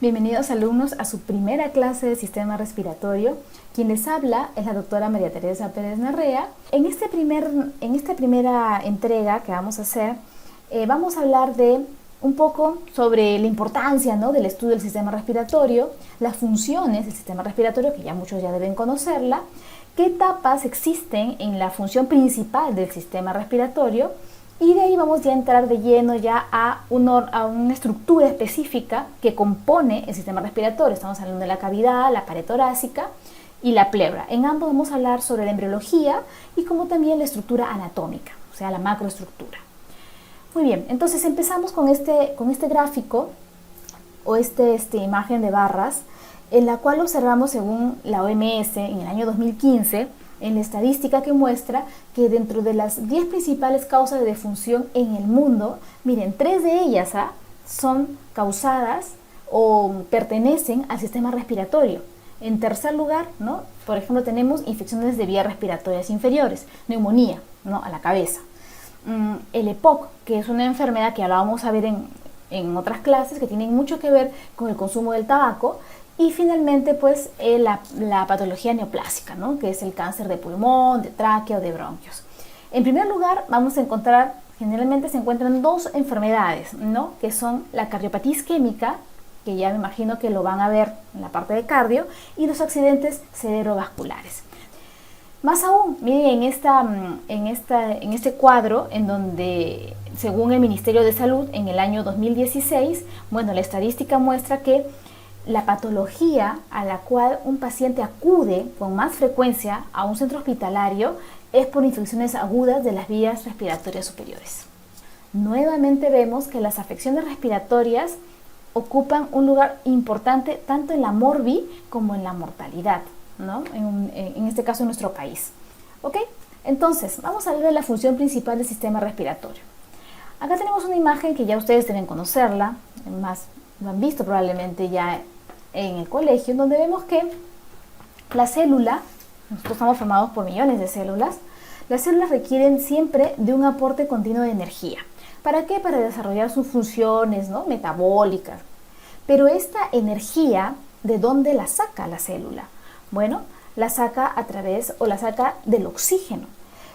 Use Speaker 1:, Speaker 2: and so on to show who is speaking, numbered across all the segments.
Speaker 1: Bienvenidos alumnos a su primera clase de sistema respiratorio. Quien les habla es la doctora María Teresa Pérez Narrea. En esta primera entrega que vamos a hacer, vamos a hablar de un poco sobre la importancia, ¿no?, del estudio del sistema respiratorio, las funciones del sistema respiratorio, que ya muchos ya deben conocerla, qué etapas existen en la función principal del sistema respiratorio, y de ahí vamos ya a entrar de lleno ya a una estructura específica que compone el sistema respiratorio. Estamos hablando de la cavidad, la pared torácica y la pleura. En ambos vamos a hablar sobre la embriología y como también la estructura anatómica, o sea, la macroestructura. Muy bien, entonces empezamos con este gráfico o esta imagen de barras, en la cual observamos, según la OMS en el año 2015, en la estadística que muestra que dentro de las 10 principales causas de defunción en el mundo, miren, 3 de ellas son causadas o pertenecen al sistema respiratorio. En tercer lugar, ¿no?, por ejemplo, tenemos infecciones de vías respiratorias inferiores, neumonía, ¿no?, a la cabeza. El EPOC, que es una enfermedad que ahora vamos a ver en otras clases, que tienen mucho que ver con el consumo del tabaco. Y finalmente, pues, la patología neoplásica, ¿no?, que es el cáncer de pulmón, de tráquea o de bronquios. En primer lugar, vamos a encontrar, generalmente se encuentran dos enfermedades, ¿no?, que son la cardiopatía isquémica, que ya me imagino que lo van a ver en la parte de cardio, y los accidentes cerebrovasculares. Más aún, miren en este cuadro, en donde, según el Ministerio de Salud, en el año 2016, bueno, la estadística muestra que la patología a la cual un paciente acude con más frecuencia a un centro hospitalario es por infecciones agudas de las vías respiratorias superiores. Nuevamente vemos que las afecciones respiratorias ocupan un lugar importante tanto en la morbi como en la mortalidad, ¿no?, en este caso en nuestro país. ¿Ok? Entonces, vamos a ver la función principal del sistema respiratorio. Acá tenemos una imagen que ya ustedes deben conocerla, más lo han visto probablemente ya en el colegio, en donde vemos que la célula, nosotros estamos formados por millones de células, las células requieren siempre de un aporte continuo de energía. ¿Para qué? Para desarrollar sus funciones, ¿no?, metabólicas. Pero esta energía, ¿de dónde la saca la célula? Bueno, la saca del oxígeno.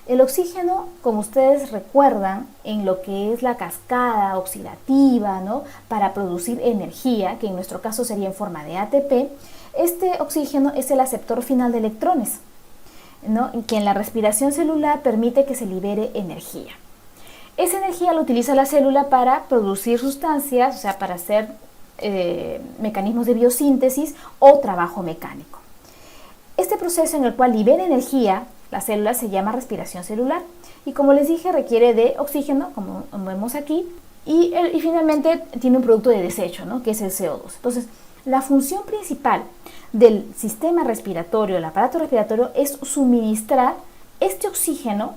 Speaker 1: El oxígeno, como ustedes recuerdan, en lo que es la cascada oxidativa, ¿no?, para producir energía, que en nuestro caso sería en forma de ATP, este oxígeno es el aceptor final de electrones, ¿no?, que en la respiración celular permite que se libere energía. Esa energía la utiliza la célula para producir sustancias, o sea, para hacer mecanismos de biosíntesis o trabajo mecánico. Este proceso en el cual libera energía la célula se llama respiración celular y, como les dije, requiere de oxígeno, como vemos aquí, y finalmente tiene un producto de desecho, ¿no?, que es el CO2. Entonces, la función principal del sistema respiratorio, del aparato respiratorio, es suministrar este oxígeno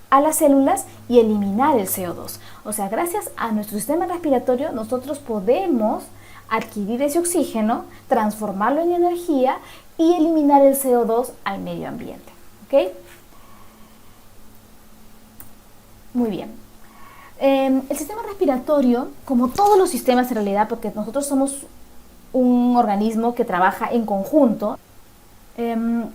Speaker 1: a las células y eliminar el CO2. O sea, gracias a nuestro sistema respiratorio nosotros podemos adquirir ese oxígeno, transformarlo en energía y eliminar el CO2 al medio ambiente. ¿Ok? Muy bien. El sistema respiratorio, como todos los sistemas en realidad, porque nosotros somos un organismo que trabaja en conjunto,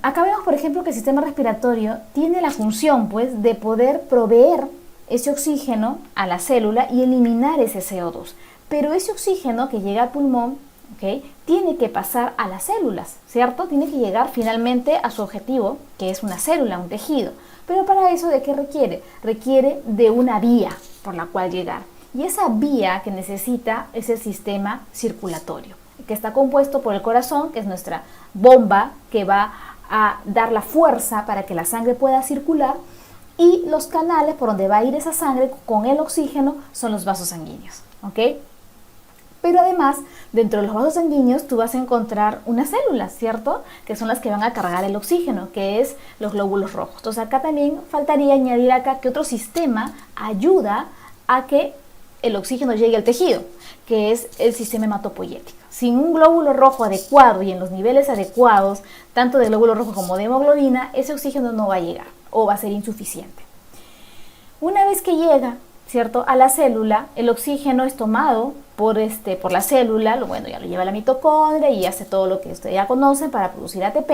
Speaker 1: acá vemos, por ejemplo, que el sistema respiratorio tiene la función, pues, de poder proveer ese oxígeno a la célula y eliminar ese CO2. Pero ese oxígeno que llega al pulmón, ¿okay?, tiene que pasar a las células, ¿cierto? Tiene que llegar finalmente a su objetivo, que es una célula, un tejido. Pero para eso, ¿de qué requiere? Requiere de una vía por la cual llegar. Y esa vía que necesita es el sistema circulatorio, que está compuesto por el corazón, que es nuestra bomba que va a dar la fuerza para que la sangre pueda circular, y los canales por donde va a ir esa sangre con el oxígeno son los vasos sanguíneos, ¿ok? Pero además, dentro de los vasos sanguíneos tú vas a encontrar unas células, ¿cierto?, que son las que van a cargar el oxígeno, que es los glóbulos rojos. Entonces acá también faltaría añadir acá que otro sistema ayuda a que el oxígeno llegue al tejido, que es el sistema hematopoyético. Sin un glóbulo rojo adecuado y en los niveles adecuados, tanto de glóbulo rojo como de hemoglobina, ese oxígeno no va a llegar o va a ser insuficiente. Una vez que llega ¿cierto?, a la célula, el oxígeno es tomado por la célula, bueno, ya lo lleva a la mitocondria y hace todo lo que ustedes ya conocen para producir ATP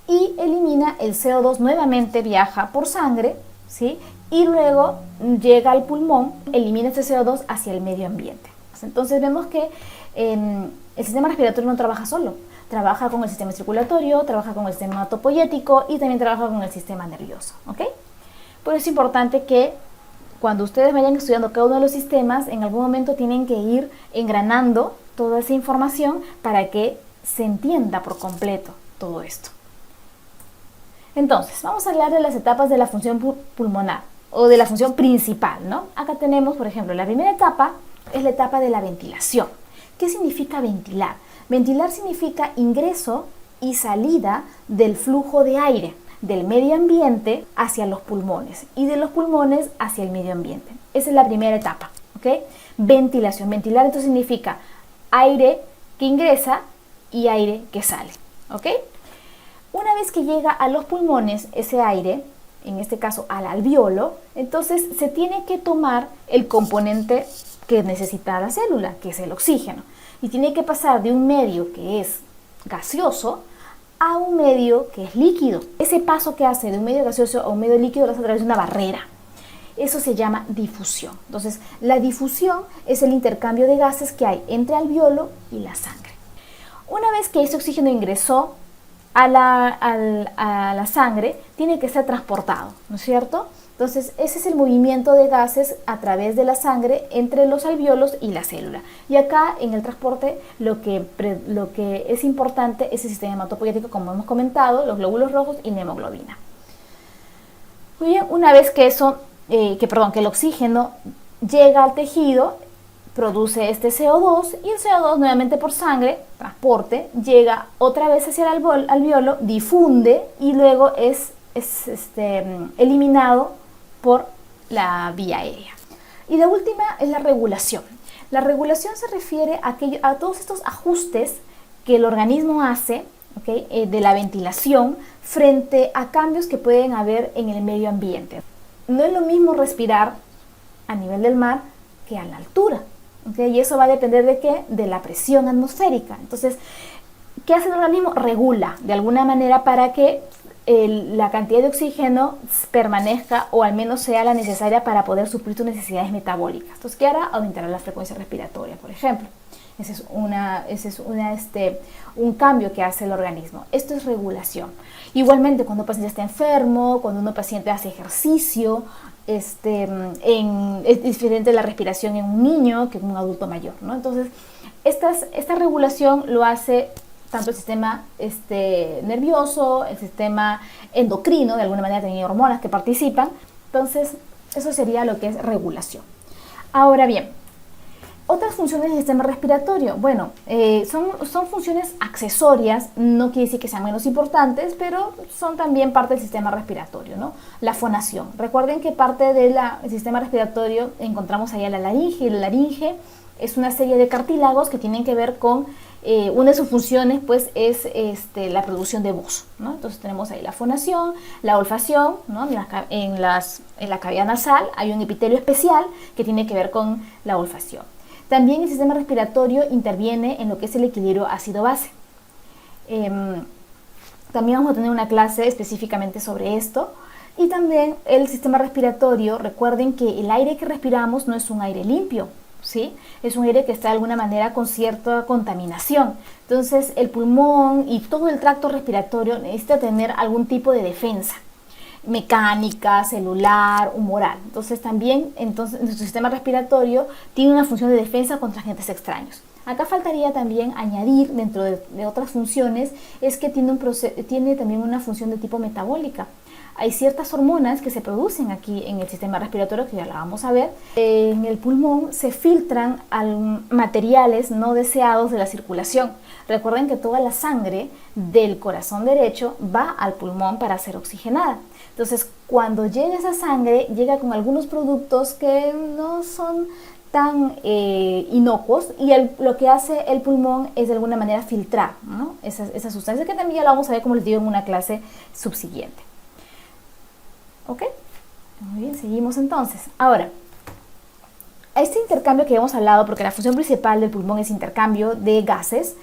Speaker 1: y elimina el CO2, nuevamente viaja por sangre, ¿sí?, y luego llega al pulmón, elimina ese CO2 hacia el medio ambiente. Entonces vemos que el sistema respiratorio no trabaja solo, trabaja con el sistema circulatorio, trabaja con el sistema hematopoyético y también trabaja con el sistema nervioso, ¿ok? Por eso es importante que cuando ustedes vayan estudiando cada uno de los sistemas, en algún momento tienen que ir engranando toda esa información para que se entienda por completo todo esto. Entonces, vamos a hablar de las etapas de la función pulmonar o de la función principal, ¿no? Acá tenemos, por ejemplo, la primera etapa es la etapa de la ventilación. ¿Qué significa ventilar? Ventilar significa ingreso y salida del flujo de aire del medio ambiente hacia los pulmones y de los pulmones hacia el medio ambiente. Esa es la primera etapa, ¿ok? Ventilación. Ventilar entonces significa aire que ingresa y aire que sale, ¿ok? Una vez que llega a los pulmones ese aire, en este caso al alveolo, entonces se tiene que tomar el componente que necesita la célula, que es el oxígeno, y tiene que pasar de un medio que es gaseoso a un medio que es líquido. Ese paso que hace de un medio gaseoso a un medio líquido lo hace a través de una barrera. Eso se llama difusión. Entonces, la difusión es el intercambio de gases que hay entre el alveolo y la sangre. Una vez que ese oxígeno ingresó a la sangre, tiene que ser transportado, ¿no es cierto? Entonces, ese es el movimiento de gases a través de la sangre entre los alveolos y la célula. Y acá, en el transporte, lo que es importante es el sistema hematopoyético, como hemos comentado, los glóbulos rojos y la hemoglobina. Muy bien, una vez que el oxígeno llega al tejido, produce este CO2 y el CO2 nuevamente por sangre, transporte, llega otra vez hacia el alveolo, difunde y luego es eliminado por la vía aérea. Y la última es la regulación. La regulación se refiere a todos estos ajustes que el organismo hace, ¿okay?, de la ventilación frente a cambios que pueden haber en el medio ambiente. No es lo mismo respirar a nivel del mar que a la altura, ¿okay? Y eso va a depender de ¿qué? De la presión atmosférica. Entonces, ¿qué hace el organismo? Regula de alguna manera para que la cantidad de oxígeno permanezca o al menos sea la necesaria para poder suplir tus necesidades metabólicas. Entonces, ¿qué hará? Aumentará la frecuencia respiratoria, por ejemplo. Ese es un cambio que hace el organismo. Esto es regulación. Igualmente, cuando un paciente está enfermo, cuando un paciente hace ejercicio, es diferente la respiración en un niño que en un adulto mayor, ¿no? Entonces, esta regulación lo hace tanto el sistema nervioso, el sistema endocrino, de alguna manera tiene hormonas que participan. Entonces, eso sería lo que es regulación. Ahora bien, otras funciones del sistema respiratorio, bueno, son funciones accesorias, no quiere decir que sean menos importantes, pero son también parte del sistema respiratorio, ¿no? La fonación. Recuerden que parte del sistema respiratorio encontramos ahí a la laringe, y la laringe es una serie de cartílagos que tienen que ver con, una de sus funciones pues es la producción de voz, ¿no? Entonces tenemos ahí la fonación, la olfacción, ¿no? En la cavidad nasal hay un epitelio especial que tiene que ver con la olfacción. También el sistema respiratorio interviene en lo que es el equilibrio ácido-base. También vamos a tener una clase específicamente sobre esto. Y también el sistema respiratorio, recuerden que el aire que respiramos no es un aire limpio, ¿sí? Es un aire que está de alguna manera con cierta contaminación. Entonces el pulmón y todo el tracto respiratorio necesita tener algún tipo de defensa mecánica, celular, humoral. Entonces también nuestro sistema respiratorio tiene una función de defensa contra agentes extraños. Acá faltaría también añadir, dentro de otras funciones, es que tiene también una función de tipo metabólica. Hay ciertas hormonas que se producen aquí en el sistema respiratorio, que ya la vamos a ver. En el pulmón se filtran materiales no deseados de la circulación. Recuerden que toda la sangre del corazón derecho va al pulmón para ser oxigenada. Entonces, cuando llega esa sangre, llega con algunos productos que no son tan inocuos, y lo que hace el pulmón es de alguna manera filtrar, ¿no? Esas sustancias, que también ya la vamos a ver, como les digo, en una clase subsiguiente. ¿Ok? Muy bien, seguimos entonces. Ahora, A este intercambio que hemos hablado, porque la función principal del pulmón es intercambio de gases,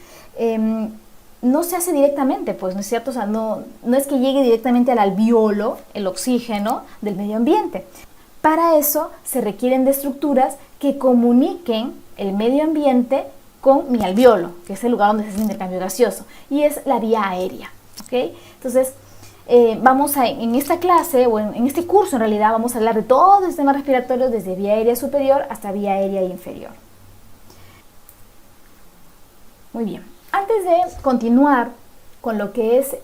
Speaker 1: no se hace directamente, pues, ¿no es cierto? O sea, no es que llegue directamente al alveolo el oxígeno del medio ambiente. Para eso se requieren de estructuras que comuniquen el medio ambiente con mi alveolo, que es el lugar donde se hace el intercambio gaseoso, y es la vía aérea, ¿ok? Entonces, en esta clase, o en este curso en realidad, vamos a hablar de todo el sistema respiratorio, desde vía aérea superior hasta vía aérea inferior. Muy bien. Antes de continuar con lo que es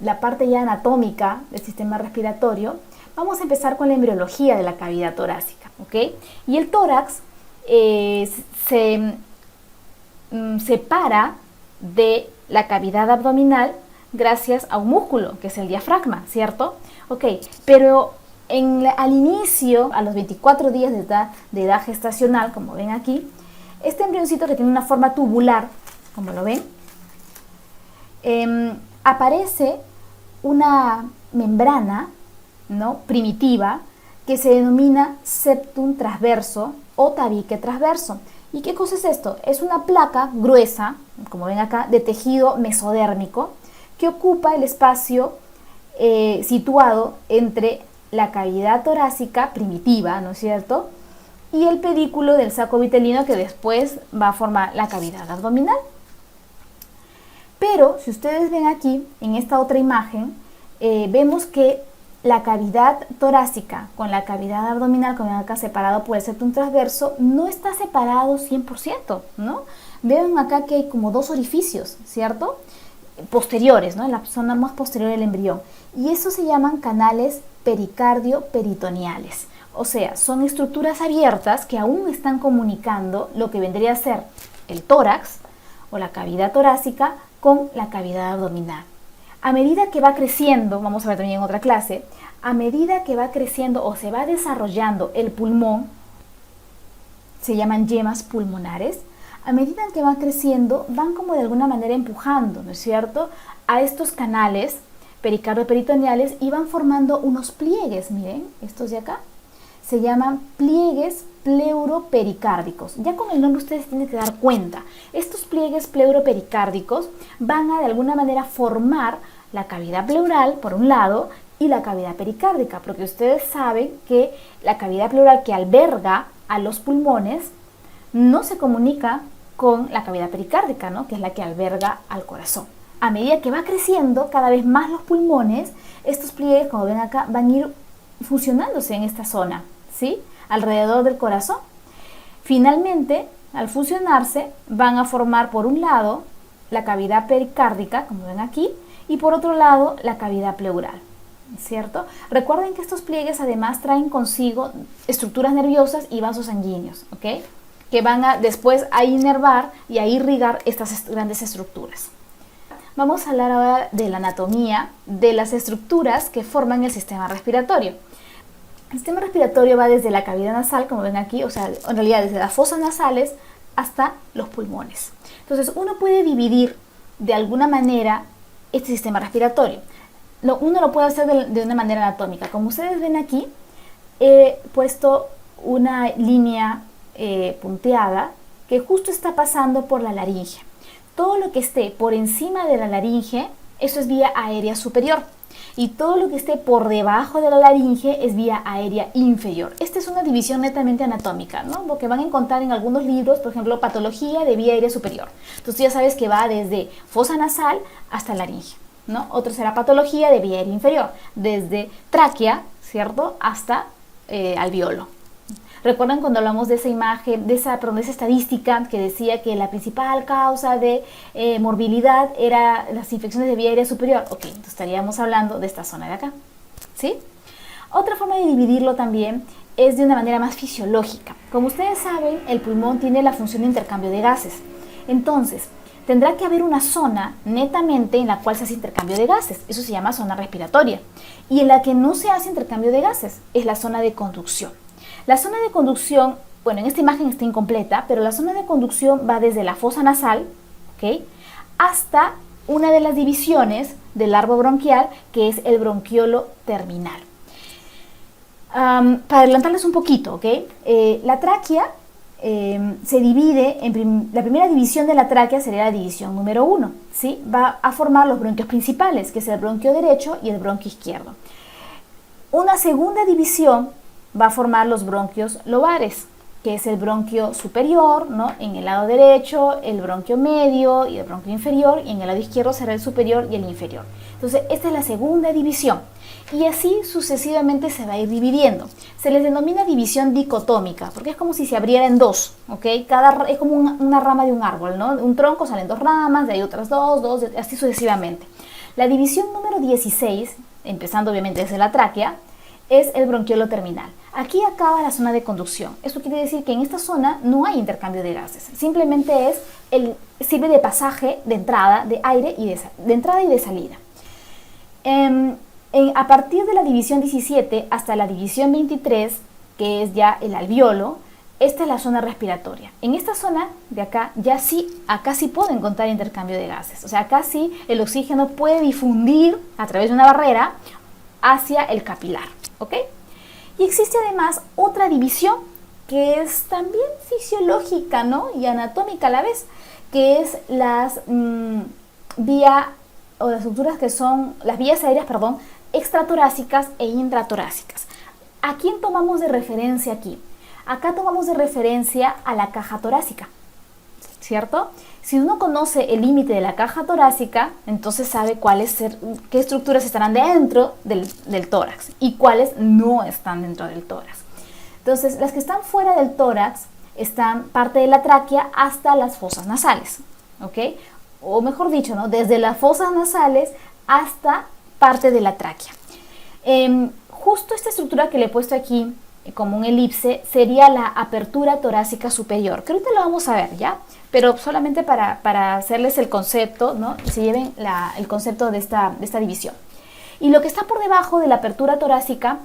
Speaker 1: la parte ya anatómica del sistema respiratorio, vamos a empezar con la embriología de la cavidad torácica, ¿ok? Y el tórax se separa de la cavidad abdominal gracias a un músculo, que es el diafragma, ¿cierto? Ok, pero al inicio, a los 24 días de edad gestacional, como ven aquí, este embrioncito que tiene una forma tubular, como lo ven, aparece una membrana, ¿no?, primitiva, que se denomina septum transverso o tabique transverso. ¿Y qué cosa es esto? Es una placa gruesa, como ven acá, de tejido mesodérmico, que ocupa el espacio situado entre la cavidad torácica primitiva, ¿no es cierto?, y el pedículo del saco vitelino, que después va a formar la cavidad abdominal. Pero si ustedes ven aquí, en esta otra imagen, vemos que la cavidad torácica con la cavidad abdominal, como ven acá, separado por el septum transverso, no está separado 100%, ¿no? Ven acá que hay como dos orificios, ¿cierto?, posteriores, ¿no?, en la zona más posterior del embrión. Y eso se llaman canales pericardio-peritoneales. O sea, son estructuras abiertas que aún están comunicando lo que vendría a ser el tórax o la cavidad torácica con la cavidad abdominal. A medida que va creciendo, vamos a ver también en otra clase, a medida que va creciendo o se va desarrollando el pulmón, se llaman yemas pulmonares, a medida que van creciendo, van como de alguna manera empujando, ¿no es cierto?, a estos canales pericardio-peritoneales y van formando unos pliegues, miren, estos de acá, se llaman pliegues pleuropericárdicos. Ya con el nombre ustedes tienen que dar cuenta. Estos pliegues pleuropericárdicos van a de alguna manera formar la cavidad pleural por un lado y la cavidad pericárdica, porque ustedes saben que la cavidad pleural que alberga a los pulmones no se comunica con la cavidad pericárdica, ¿no?, que es la que alberga al corazón. A medida que va creciendo cada vez más los pulmones, estos pliegues, como ven acá, van a ir fusionándose en esta zona, ¿sí?, alrededor del corazón. Finalmente, al fusionarse, van a formar por un lado la cavidad pericárdica, como ven aquí, y por otro lado la cavidad pleural, ¿cierto? Recuerden que estos pliegues además traen consigo estructuras nerviosas y vasos sanguíneos, ¿ok?, que van a después a inervar y a irrigar estas grandes estructuras. Vamos a hablar ahora de la anatomía de las estructuras que forman el sistema respiratorio. El sistema respiratorio va desde la cavidad nasal, como ven aquí, o sea, en realidad desde las fosas nasales hasta los pulmones. Entonces, uno puede dividir de alguna manera este sistema respiratorio. Uno lo puede hacer de una manera anatómica. Como ustedes ven aquí, he puesto una línea punteada que justo está pasando por la laringe. Todo lo que esté por encima de la laringe, eso es vía aérea superior. Y todo lo que esté por debajo de la laringe es vía aérea inferior. Esta es una división netamente anatómica, ¿no?, lo que van a encontrar en algunos libros, por ejemplo, patología de vía aérea superior. Entonces ya sabes que va desde fosa nasal hasta laringe, ¿no? Otro será patología de vía aérea inferior, desde tráquea, ¿cierto?, hasta alveolo. ¿Recuerdan cuando hablamos de esa imagen, de esa estadística que decía que la principal causa de morbilidad era las infecciones de vía aérea superior? Ok, entonces estaríamos hablando de esta zona de acá, ¿sí? Otra forma de dividirlo también es de una manera más fisiológica. Como ustedes saben, el pulmón tiene la función de intercambio de gases. Entonces, tendrá que haber una zona netamente en la cual se hace intercambio de gases. Eso se llama zona respiratoria. Y en la que no se hace intercambio de gases es la zona de conducción. La zona de conducción, bueno, en esta imagen está incompleta, pero la zona de conducción va desde la fosa nasal, ¿ok?, hasta una de las divisiones del arco bronquial, que es el bronquiolo terminal. Para adelantarles un poquito, ¿ok? La tráquea se divide, la primera división de la tráquea sería la división número 1, ¿sí? Va a formar los bronquios principales, que es el bronquio derecho y el bronquio izquierdo. Una segunda división va a formar los bronquios lobares, que es el bronquio superior, ¿no? En el lado derecho, el bronquio medio y el bronquio inferior, y en el lado izquierdo será el superior y el inferior. Entonces, esta es la segunda división. Y así sucesivamente se va a ir dividiendo. Se les denomina división dicotómica, porque es como si se abriera en dos, ¿ok? Es como una rama de un árbol, ¿no? Un tronco salen dos ramas, de ahí otras dos, así sucesivamente. La división número 16, empezando obviamente desde la tráquea, es el bronquiolo terminal. Aquí acaba la zona de conducción. Esto quiere decir que en esta zona no hay intercambio de gases. Simplemente sirve de pasaje de entrada de aire y de entrada y de salida. A partir de la división 17 hasta la división 23, que es ya el alveolo, esta es la zona respiratoria. En esta zona de acá, acá sí puedo encontrar intercambio de gases. O sea, acá sí el oxígeno puede difundir a través de una barrera hacia el capilar, ¿ok? Y existe además otra división que es también fisiológica, ¿no? Y anatómica a la vez, que es las vías aéreas, extratorácicas e intratorácicas. ¿A quién tomamos de referencia aquí? Acá tomamos de referencia a la caja torácica, ¿cierto? Si uno conoce el límite de la caja torácica, entonces sabe qué estructuras estarán dentro del tórax y cuáles no están dentro del tórax. Entonces, las que están fuera del tórax están parte de la tráquea hasta las fosas nasales, ¿ok? O mejor dicho, ¿no? Desde las fosas nasales hasta parte de la tráquea. Justo esta estructura que le he puesto aquí como un elipse sería la apertura torácica superior, que ahorita lo vamos a ver, ¿ya? Pero solamente para hacerles el concepto, ¿no? Y se lleven el concepto de esta división. Y lo que está por debajo de la apertura torácica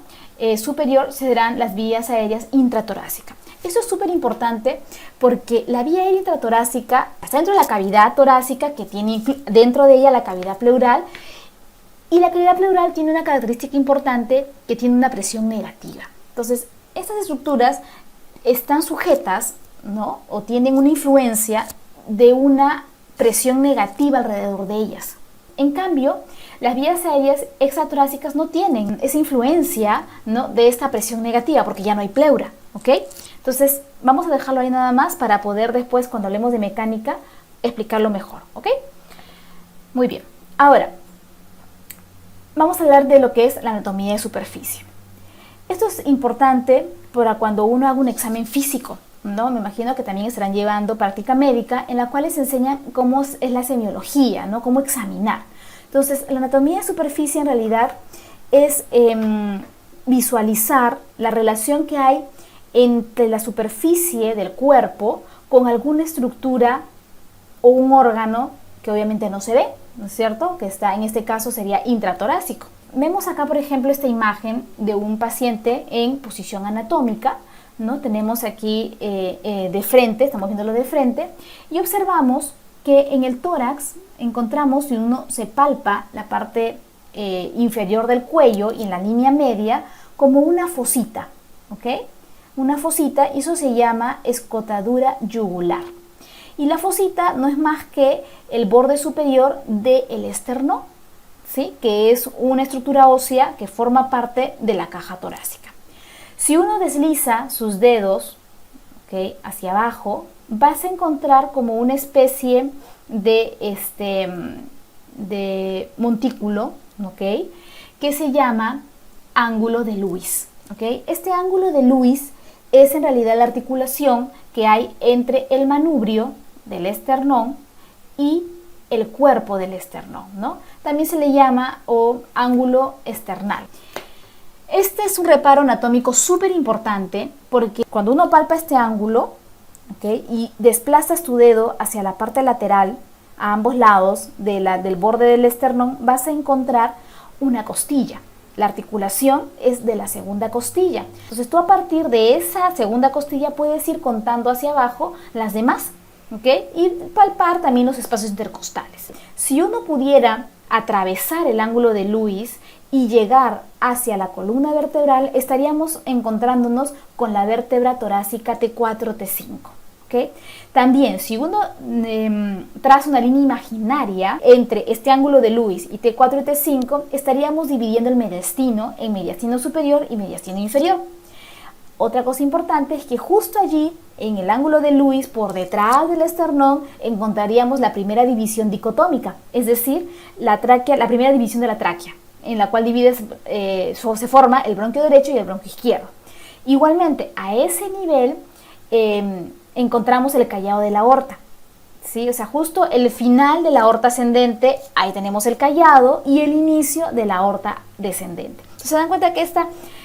Speaker 1: superior serán las vías aéreas intratorácicas. Eso es súper importante porque la vía aérea intratorácica está dentro de la cavidad torácica, que tiene dentro de ella la cavidad pleural, y la cavidad pleural tiene una característica importante, que tiene una presión negativa. Entonces, estas estructuras están sujetas, ¿no? O tienen una influencia de una presión negativa alrededor de ellas. En cambio, las vías aéreas extratorácicas no tienen esa influencia, ¿no? De esta presión negativa, porque ya no hay pleura, ¿ok? Entonces, vamos a dejarlo ahí nada más para poder después, cuando hablemos de mecánica, explicarlo mejor, ¿ok? Muy bien. Ahora, vamos a hablar de lo que es la anatomía de superficie. Esto es importante para cuando uno haga un examen físico, ¿no? Me imagino que también estarán llevando práctica médica en la cual les enseñan cómo es la semiología, ¿no? Cómo examinar. Entonces, la anatomía de superficie en realidad es visualizar la relación que hay entre la superficie del cuerpo con alguna estructura o un órgano que obviamente no se ve, ¿no es cierto? Que está, en este caso sería intratorácico. Vemos acá, por ejemplo, esta imagen de un paciente en posición anatómica, ¿no? Tenemos aquí de frente, estamos viéndolo de frente, y observamos que en el tórax encontramos, si uno se palpa la parte inferior del cuello y en la línea media, como una fosita, ¿ok? Una fosita, y eso se llama escotadura yugular. Y la fosita no es más que el borde superior del esternón, ¿sí? Que es una estructura ósea que forma parte de la caja torácica. Si uno desliza sus dedos, ¿okay?, hacia abajo, vas a encontrar como una especie de montículo, ¿okay?, que se llama ángulo de Lewis, ¿okay? Este ángulo de Lewis es en realidad la articulación que hay entre el manubrio del esternón y el cuerpo del esternón, ¿no? También se le llama ángulo esternal. Este es un reparo anatómico súper importante porque cuando uno palpa este ángulo, ¿okay?, y desplazas tu dedo hacia la parte lateral, a ambos lados del borde del esternón, vas a encontrar una costilla. La articulación es de la segunda costilla. Entonces tú a partir de esa segunda costilla puedes ir contando hacia abajo las demás, ¿ok? Y palpar también los espacios intercostales. Si uno pudiera atravesar el ángulo de Lewis y llegar hacia la columna vertebral, estaríamos encontrándonos con la vértebra torácica T4-T5. ¿Okay? También, si uno traza una línea imaginaria entre este ángulo de Lewis y T4 y T5, estaríamos dividiendo el mediastino en mediastino superior y mediastino inferior. Otra cosa importante es que justo allí, en el ángulo de Lewis, por detrás del esternón, encontraríamos la primera división dicotómica, es decir, la primera división de la tráquea, en la cual se forma el bronquio derecho y el bronquio izquierdo. Igualmente, a ese nivel encontramos el callado de la aorta, ¿sí? O sea, justo el final de la aorta ascendente, ahí tenemos el callado, y el inicio de la aorta descendente. Entonces, se dan cuenta que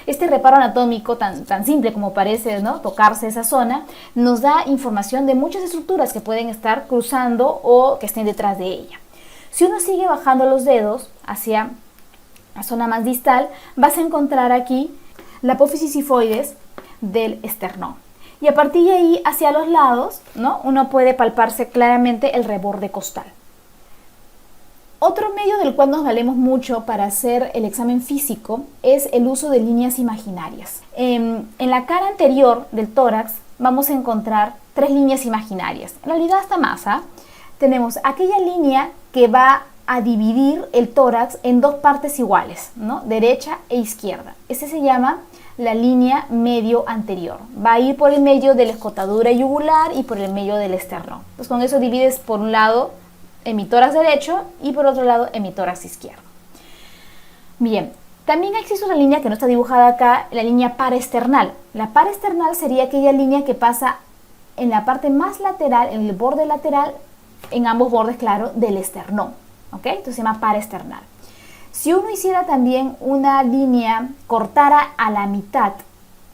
Speaker 1: este reparo anatómico tan simple como parece, ¿no?, tocarse esa zona, nos da información de muchas estructuras que pueden estar cruzando o que estén detrás de ella. Si uno sigue bajando los dedos hacia la zona más distal, vas a encontrar aquí la apófisis sifoides del esternón. Y a partir de ahí, hacia los lados, ¿no?, uno puede palparse claramente el reborde costal. Otro medio del cual nos valemos mucho para hacer el examen físico es el uso de líneas imaginarias. En la cara anterior del tórax vamos a encontrar 3 líneas imaginarias. En realidad hasta más, ¿ah? Tenemos aquella línea que va a dividir el tórax en 2 partes iguales, ¿no?, derecha e izquierda. Ese se llama la línea medio anterior. Va a ir por el medio de la escotadura yugular y por el medio del esternón. Pues con eso divides por un lado hemitórax derecho y por otro lado hemitórax izquierdo. Bien, también existe una línea que no está dibujada acá, la línea paraesternal. La paraesternal sería aquella línea que pasa en la parte más lateral, en el borde lateral, en ambos bordes, claro, del esternón. ¿Ok? Entonces se llama paraesternal. Si uno hiciera también una línea, cortara a la mitad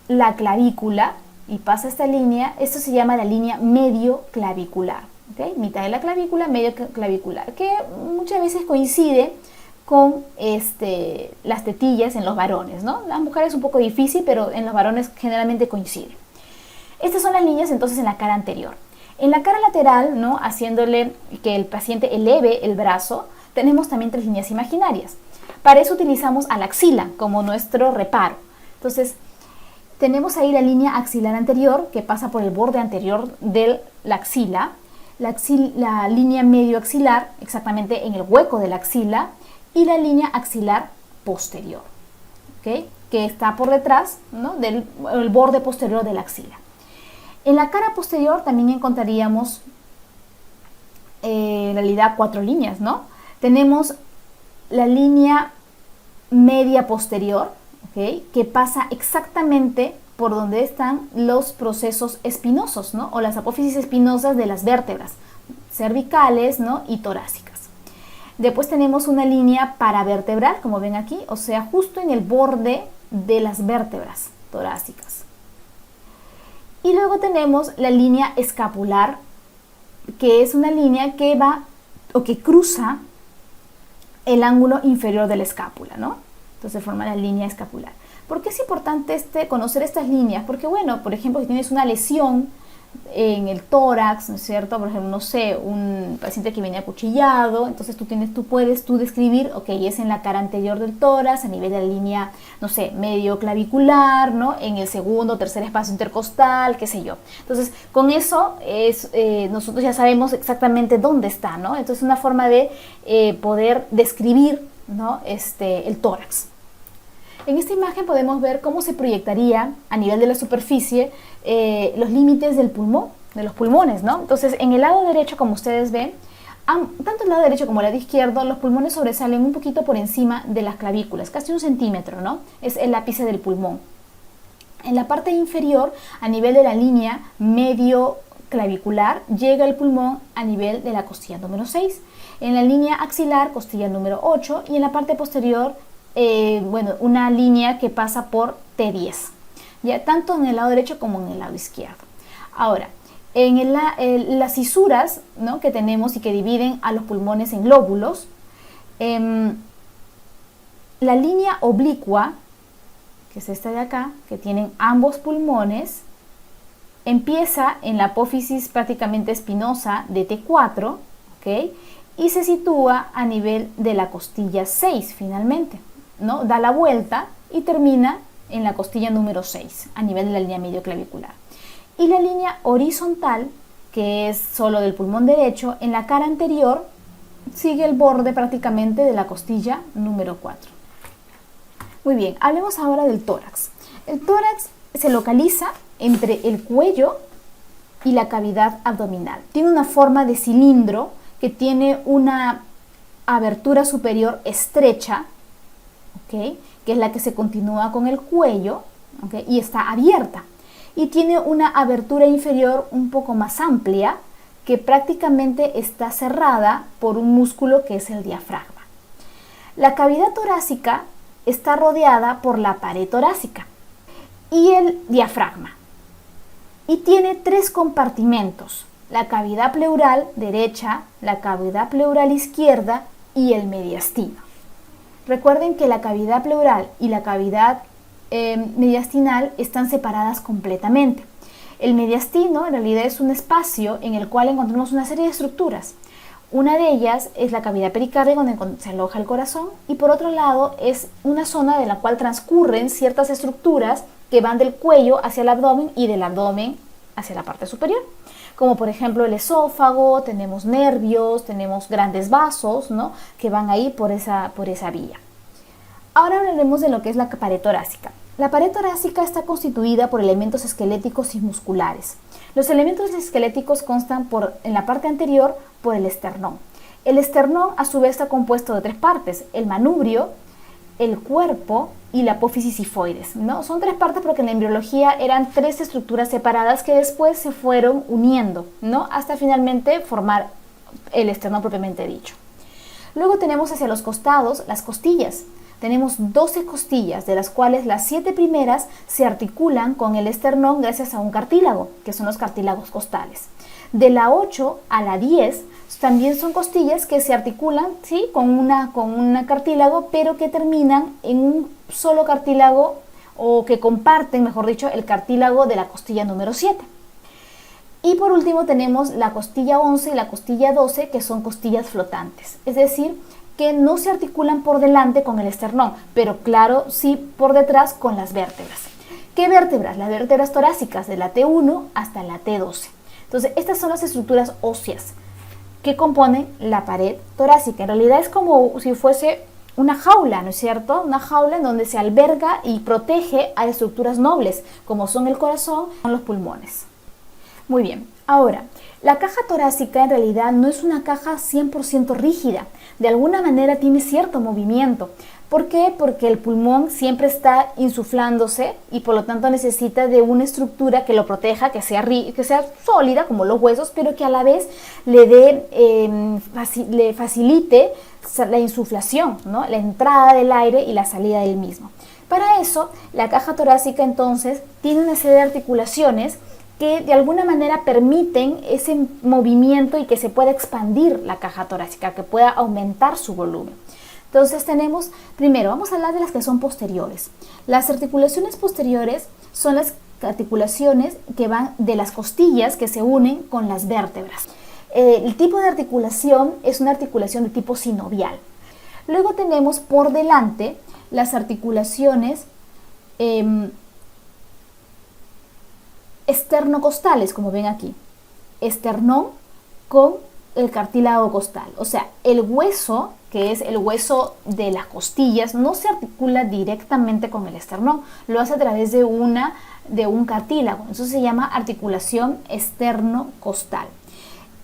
Speaker 1: la clavícula y pasa esta línea, esto se llama la línea medio clavicular. ¿Okay? Mitad de la clavícula, medio clavicular, que muchas veces coincide con las tetillas en los varones, ¿no? Las mujeres es un poco difícil, pero en los varones generalmente coincide. Estas son las líneas entonces en la cara anterior. En la cara lateral, ¿no?, haciéndole que el paciente eleve el brazo, tenemos también 3 líneas imaginarias. Para eso utilizamos a la axila como nuestro reparo. Entonces, tenemos ahí la línea axilar anterior que pasa por el borde anterior de la axila, la línea medio axilar exactamente en el hueco de la axila y la línea axilar posterior, ¿okay?, que está por detrás, ¿no?, del borde posterior de la axila. En la cara posterior también encontraríamos en realidad 4 líneas, ¿no? Tenemos la línea media posterior, ¿okay?, que pasa exactamente por donde están los procesos espinosos, ¿no?, o las apófisis espinosas de las vértebras cervicales, ¿no?, y torácicas. Después tenemos una línea paravertebral, como ven aquí, o sea, justo en el borde de las vértebras torácicas. Y luego tenemos la línea escapular, que es una línea que va o que cruza el ángulo inferior de la escápula, ¿no? Entonces forma la línea escapular. ¿Por qué es importante conocer estas líneas? Porque, bueno, por ejemplo, si tienes una lesión en el tórax, ¿no es cierto? Por ejemplo, no sé, un paciente que viene acuchillado, entonces tú puedes describir, ok, es en la cara anterior del tórax, a nivel de la línea, no sé, medio clavicular, ¿no?, en el segundo o tercer espacio intercostal, qué sé yo. Entonces, con eso nosotros ya sabemos exactamente dónde está, ¿no? Entonces, es una forma de poder describir, ¿no?, el tórax. En esta imagen podemos ver cómo se proyectaría a nivel de la superficie los límites del pulmón, de los pulmones, ¿no? Entonces, en el lado derecho, como ustedes ven, tanto el lado derecho como el lado izquierdo, los pulmones sobresalen un poquito por encima de las clavículas, casi 1 centímetro, ¿no? Es el ápice del pulmón. En la parte inferior, a nivel de la línea medio clavicular, llega el pulmón a nivel de la costilla número 6. En la línea axilar, costilla número 8, y en la parte posterior, una línea que pasa por T10, ya tanto en el lado derecho como en el lado izquierdo. Ahora, en las cisuras, ¿no?, que tenemos y que dividen a los pulmones en lóbulos, la línea oblicua, que es esta de acá, que tienen ambos pulmones, empieza en la apófisis prácticamente espinosa de T4, ¿ok?, y se sitúa a nivel de la costilla 6 finalmente. ¿no? Da la vuelta y termina en la costilla número 6, a nivel de la línea medio clavicular. Y la línea horizontal, que es solo del pulmón derecho, en la cara anterior sigue el borde prácticamente de la costilla número 4. Muy bien, hablemos ahora del tórax. El tórax se localiza entre el cuello y la cavidad abdominal. Tiene una forma de cilindro que tiene una abertura superior estrecha, ¿okay?, que es la que se continúa con el cuello, ¿okay?, y está abierta. Y tiene una abertura inferior un poco más amplia, que prácticamente está cerrada por un músculo que es el diafragma. La cavidad torácica está rodeada por la pared torácica y el diafragma. Y tiene 3 compartimentos: la cavidad pleural derecha, la cavidad pleural izquierda y el mediastino. Recuerden que la cavidad pleural y la cavidad mediastinal están separadas completamente. El mediastino en realidad es un espacio en el cual encontramos una serie de estructuras. Una de ellas es la cavidad pericárdica, donde se aloja el corazón, y por otro lado es una zona de la cual transcurren ciertas estructuras que van del cuello hacia el abdomen y del abdomen hacia la parte superior, como por ejemplo el esófago, tenemos nervios, tenemos grandes vasos, ¿no?, que van ahí por esa vía. Ahora hablaremos de lo que es la pared torácica. La pared torácica está constituida por elementos esqueléticos y musculares. Los elementos esqueléticos constan en la parte anterior por el esternón. El esternón a su vez está compuesto de 3 partes: el manubrio, el cuerpo y la apófisis sifoides, ¿no? Son 3 partes porque en la embriología eran 3 estructuras separadas que después se fueron uniendo, ¿no?, hasta finalmente formar el esternón propiamente dicho. Luego tenemos hacia los costados las costillas. Tenemos 12 costillas, de las cuales las 7 primeras se articulan con el esternón gracias a un cartílago, que son los cartílagos costales. De la 8 a la 10 también son costillas que se articulan, ¿sí?, con un cartílago, pero que terminan en un solo cartílago, o que comparten, mejor dicho, el cartílago de la costilla número 7. Y por último tenemos la costilla 11 y la costilla 12, que son costillas flotantes, es decir, que no se articulan por delante con el esternón, pero claro, sí por detrás con las vértebras. ¿Qué vértebras? Las vértebras torácicas, de la T1 hasta la T12. Entonces, estas son las estructuras óseas que componen la pared torácica. En realidad es como si fuese una jaula, ¿no es cierto? Una jaula en donde se alberga y protege a estructuras nobles, como son el corazón o los pulmones. Muy bien, ahora, la caja torácica en realidad no es una caja 100% rígida. De alguna manera tiene cierto movimiento. ¿Por qué? Porque el pulmón siempre está insuflándose y por lo tanto necesita de una estructura que lo proteja, que sea sólida como los huesos, pero que a la vez le facilite la insuflación, ¿no?, la entrada del aire y la salida del mismo. Para eso, la caja torácica entonces tiene una serie de articulaciones que de alguna manera permiten ese movimiento y que se pueda expandir la caja torácica, que pueda aumentar su volumen. Entonces tenemos, primero vamos a hablar de las que son posteriores. Las articulaciones posteriores son las articulaciones que van de las costillas que se unen con las vértebras. El tipo de articulación es una articulación de tipo sinovial. Luego tenemos por delante las articulaciones esternocostales, como ven aquí. Esternón con el cartílago costal, o sea, el hueso, que es el hueso de las costillas, no se articula directamente con el esternón, lo hace a través de un cartílago. Eso se llama articulación esternocostal.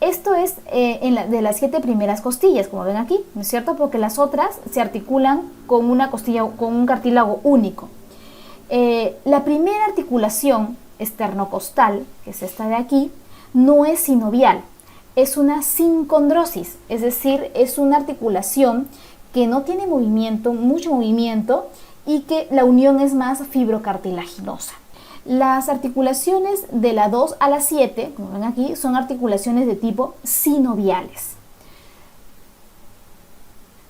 Speaker 1: Esto es de las 7 primeras costillas, como ven aquí, ¿no es cierto? Porque las otras se articulan con una costilla, con un cartílago único. La primera articulación esternocostal, que es esta de aquí, no es sinovial, es una sincondrosis, es decir, es una articulación que no tiene movimiento, mucho movimiento, y que la unión es más fibrocartilaginosa. Las articulaciones de la 2 a la 7, como ven aquí, son articulaciones de tipo sinoviales.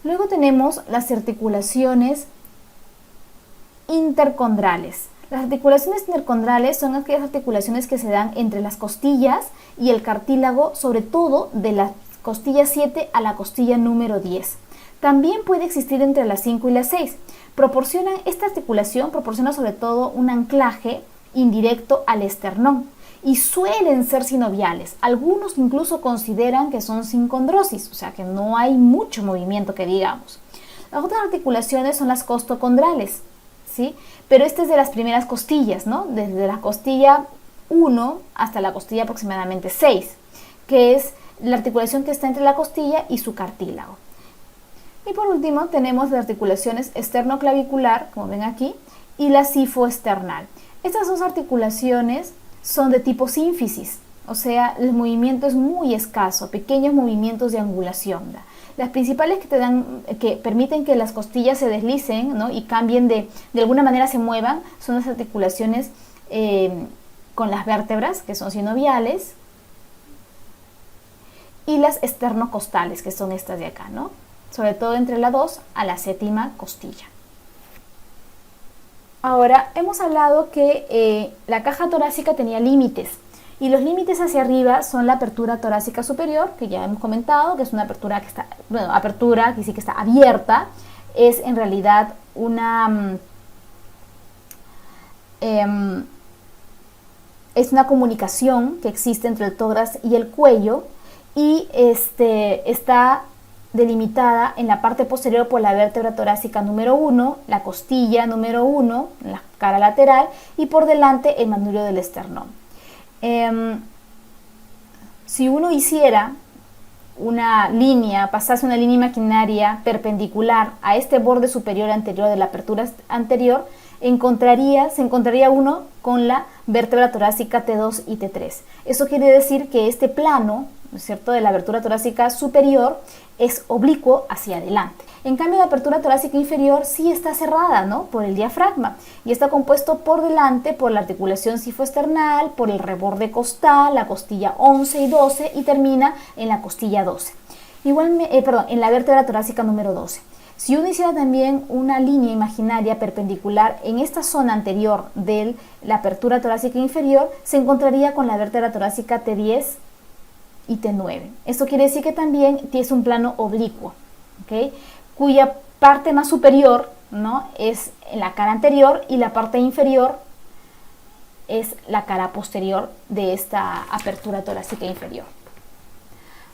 Speaker 1: Luego tenemos las articulaciones intercondrales. Las articulaciones intercondrales son aquellas articulaciones que se dan entre las costillas y el cartílago, sobre todo de la costilla 7 a la costilla número 10. También puede existir entre las 5 y las 6. Esta articulación proporciona sobre todo un anclaje indirecto al esternón y suelen ser sinoviales. Algunos incluso consideran que son sin condrosis, o sea que no hay mucho movimiento que digamos. Las otras articulaciones son las costocondrales, ¿sí? Pero esta es de las primeras costillas, ¿no? Desde la costilla 1 hasta la costilla aproximadamente 6, que es la articulación que está entre la costilla y su cartílago. Y por último tenemos las articulaciones esternoclavicular, como ven aquí, y la sifoesternal. Estas dos articulaciones son de tipo sínfisis, o sea, el movimiento es muy escaso, pequeños movimientos de angulación. Las principales que permiten que las costillas se deslicen, ¿no? Y cambien de alguna manera se muevan, son las articulaciones con las vértebras, que son sinoviales, y las esternocostales, que son estas de acá, ¿no? Sobre todo entre la 2 a la 7ª costilla. Ahora, hemos hablado que la caja torácica tenía límites, y los límites hacia arriba son la apertura torácica superior, que ya hemos comentado, que es una apertura que está, bueno, apertura que sí que está abierta, es en realidad es una comunicación que existe entre el tórax y el cuello, y está delimitada en la parte posterior por la vértebra torácica número 1, la costilla número 1, la cara lateral, y por delante el manubrio del esternón. Si uno hiciera pasase una línea imaginaria perpendicular a este borde superior anterior de la apertura anterior, se encontraría uno con la vértebra torácica T2 y T3. Eso quiere decir que este plano, ¿no es cierto?, de la abertura torácica superior es oblicuo hacia adelante. En cambio, la apertura torácica inferior sí está cerrada, ¿no?, por el diafragma, y está compuesto por delante por la articulación sifoesternal, por el reborde costal, la costilla 11 y 12, y termina en la costilla 12. En la vértebra torácica número 12. Si uno hiciera también una línea imaginaria perpendicular en esta zona anterior de la apertura torácica inferior, se encontraría con la vértebra torácica T10 y T9. Esto quiere decir que también es un plano oblicuo, ¿okay?, cuya parte más superior, ¿no?, es en la cara anterior, y la parte inferior es la cara posterior de esta apertura torácica inferior.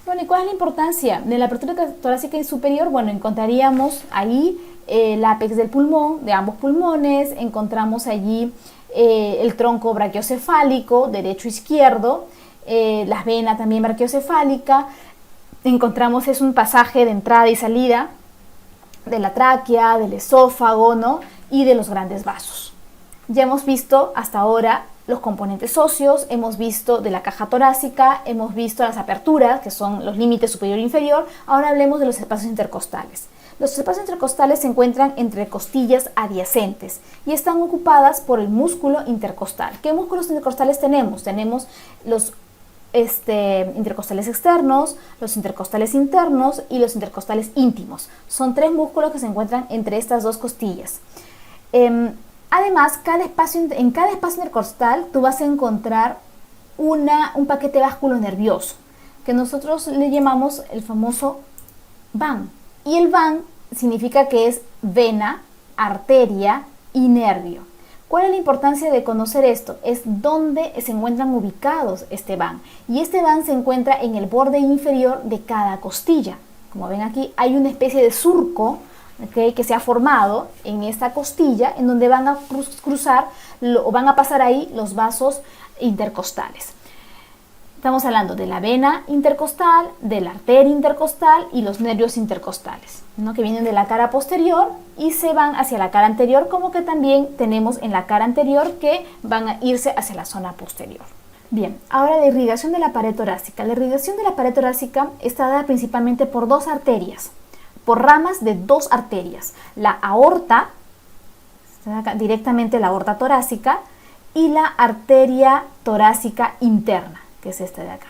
Speaker 1: Bueno, ¿y cuál es la importancia de la apertura torácica superior? Bueno, encontraríamos ahí el ápex del pulmón, de ambos pulmones, encontramos allí el tronco brachiocefálico, derecho e izquierdo, las venas también brachiocefálica, encontramos es un pasaje de entrada y salida de la tráquea, del esófago, ¿no?, y de los grandes vasos. Ya hemos visto hasta ahora los componentes óseos, hemos visto de la caja torácica, hemos visto las aperturas, que son los límites superior e inferior. Ahora hablemos de los espacios intercostales. Los espacios intercostales se encuentran entre costillas adyacentes y están ocupadas por el músculo intercostal. ¿Qué músculos intercostales tenemos? Tenemos los intercostales externos, los intercostales internos y los intercostales íntimos. Son 3 músculos que se encuentran entre estas 2 costillas. Además, en cada espacio intercostal tú vas a encontrar un paquete vasculo nervioso, que nosotros le llamamos el famoso van. Y el van significa que es vena, arteria y nervio. ¿Cuál es la importancia de conocer esto? Es dónde se encuentran ubicados este van. Y este van se encuentra en el borde inferior de cada costilla. Como ven aquí, hay una especie de surco, ¿okay?, que se ha formado en esta costilla, en donde van a cruzar o van a pasar ahí los vasos intercostales. Estamos hablando de la vena intercostal, de la arteria intercostal y los nervios intercostales, ¿no?, que vienen de la cara posterior y se van hacia la cara anterior, como que también tenemos en la cara anterior que van a irse hacia la zona posterior. Bien, ahora la irrigación de la pared torácica. La irrigación de la pared torácica está dada principalmente por 2 arterias, por ramas de 2 arterias, la aorta, directamente la aorta torácica, y la arteria torácica interna, que es esta de acá,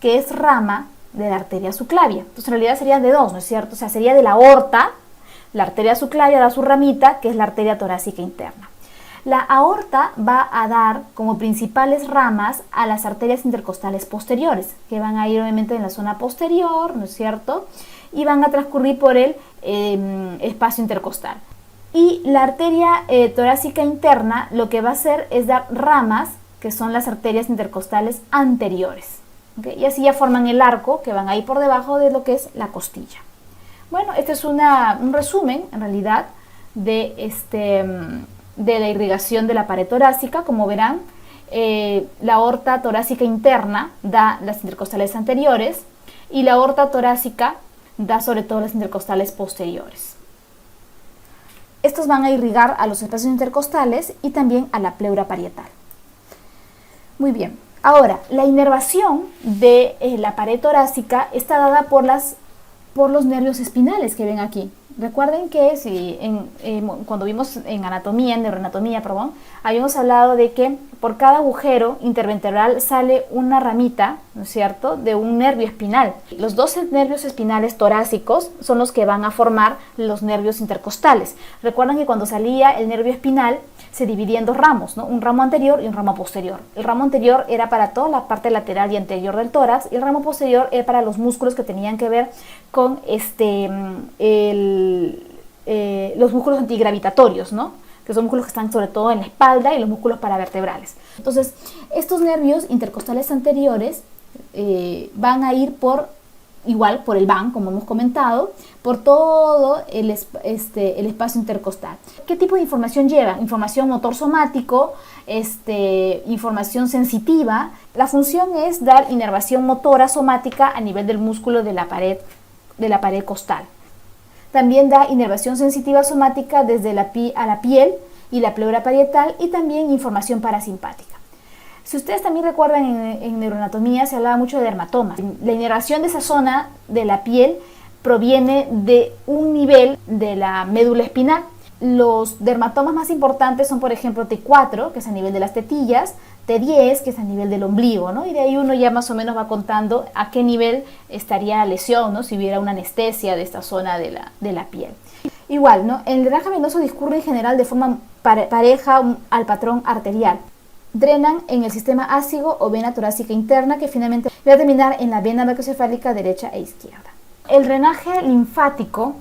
Speaker 1: que es rama de la arteria subclavia. Entonces en realidad serían de 2, ¿no es cierto? O sea, sería de la aorta, la arteria subclavia da su ramita, que es la arteria torácica interna. La aorta va a dar como principales ramas a las arterias intercostales posteriores, que van a ir obviamente en la zona posterior, ¿no es cierto?, y van a transcurrir por el espacio intercostal. Y la arteria torácica interna lo que va a hacer es dar ramas, que son las arterias intercostales anteriores. ¿Okay? Y así ya forman el arco que van a ir por debajo de lo que es la costilla. Bueno, este es un resumen, en realidad, de la irrigación de la pared torácica. Como verán, la aorta torácica interna da las intercostales anteriores y la aorta torácica da sobre todo las intercostales posteriores. Estos van a irrigar a los espacios intercostales y también a la pleura parietal. Muy bien, ahora la inervación de la pared torácica está dada por los nervios espinales que ven aquí. Recuerden que cuando vimos en neuroanatomía, habíamos hablado de que por cada agujero intervertebral sale una ramita, ¿no es cierto?, de un nervio espinal. Los 12 nervios espinales torácicos son los que van a formar los nervios intercostales. Recuerden que cuando salía el nervio espinal se dividía en dos ramos, ¿no? Un ramo anterior y un ramo posterior. El ramo anterior era para toda la parte lateral y anterior del tórax, y el ramo posterior era para los músculos que tenían que ver con los músculos antigravitatorios, ¿no? Que son músculos que están sobre todo en la espalda, y los músculos paravertebrales. Entonces, estos nervios intercostales anteriores van a ir por el van, como hemos comentado, por todo el espacio intercostal. ¿Qué tipo de información lleva? Información motor somático, información sensitiva. La función es dar inervación motora somática a nivel del músculo de la pared costal. También da inervación sensitiva somática desde a la piel y la pleura parietal, y también información parasimpática. Si ustedes también recuerdan, en neuroanatomía se hablaba mucho de dermatomas. La inervación de esa zona de la piel proviene de un nivel de la médula espinal. Los dermatomas más importantes son, por ejemplo, T4, que es a nivel de las tetillas, T10, que es a nivel del ombligo, ¿no? Y de ahí uno ya más o menos va contando a qué nivel estaría la lesión, ¿no? Si hubiera una anestesia de esta zona de la piel. Igual, ¿no? El drenaje venoso discurre en general de forma pareja al patrón arterial. Drenan en el sistema ácido o vena torácica interna, que finalmente va a terminar en la vena macrocefálica derecha e izquierda. El drenaje linfático,